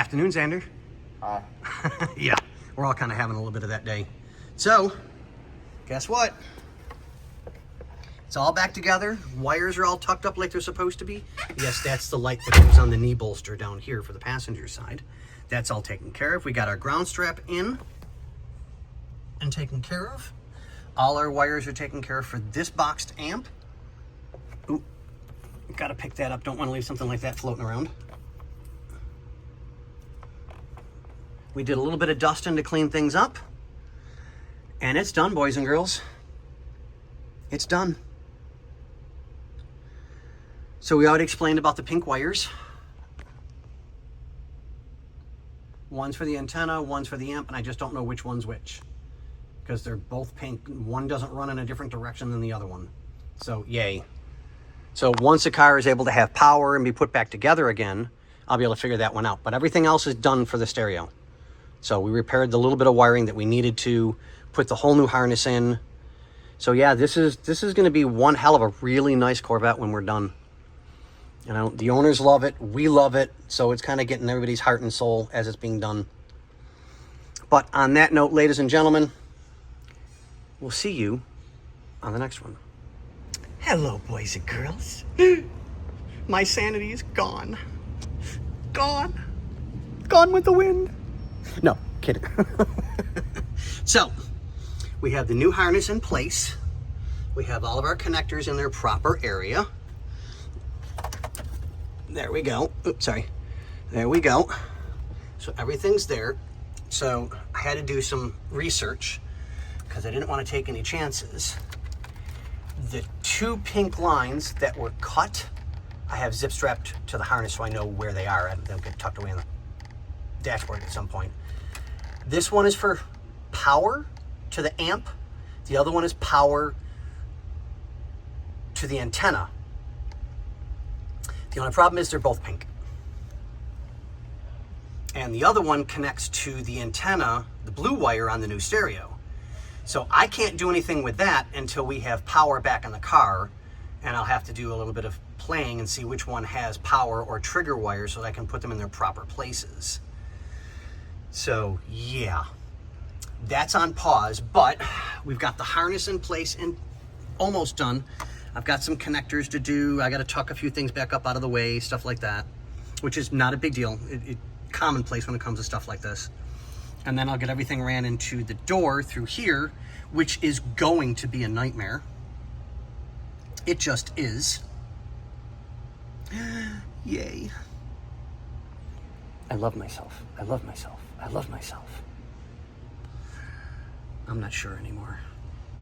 Afternoon, Xander. Yeah, we're all kind of having a little bit of that day. So, guess what? It's all back together. Wires are all tucked up like they're supposed to be. Yes, that's the light that goes on the knee bolster down here for the passenger side. That's all taken care of. We got our ground strap in and taken care of. All our wires are taken care of for this boxed amp. Ooh, gotta pick that up. Don't want to leave something like that floating around. We did a little bit of dusting to clean things up. And it's done, boys and girls. It's done. So we already explained about the pink wires. One's for the antenna, one's for the amp, and I just don't know which one's which. Because they're both pink. One doesn't run in a different direction than the other one. So, yay. So once the car is able to have power and be put back together again, I'll be able to figure that one out. But everything else is done for the stereo. So we repaired the little bit of wiring that we needed to, put the whole new harness in. So yeah, this is going to be one hell of a really nice Corvette when we're done. You know, the owners love it, we love it, so it's kind of getting everybody's heart and soul as it's being done. But on that note, ladies and gentlemen, we'll see you on the next one. Hello, boys and girls. My sanity is gone. Gone. Gone with the wind. No, kidding. So, we have the new harness in place. We have all of our connectors in their proper area. There we go. Oops, sorry. There we go. So everything's there. So I had to do some research because I didn't want to take any chances. The two pink lines that were cut, I have zip strapped to the harness so I know where they are. They'll get tucked away in the dashboard at some point. This one is for power to the amp. The other one is power to the antenna. The only problem is they're both pink. And the other one connects to the antenna, the blue wire on the new stereo. So I can't do anything with that until we have power back in the car, and I'll have to do a little bit of playing and see which one has power or trigger wire so that I can put them in their proper places. So yeah, that's on pause, but we've got the harness in place and almost done. I've got some connectors to do. I got to tuck a few things back up out of the way, stuff like that, which is not a big deal. It's commonplace when it comes to stuff like this. And then I'll get everything ran into the door through here, which is going to be a nightmare. It just is. Yay. I love myself. I love myself. I love myself. I'm not sure anymore.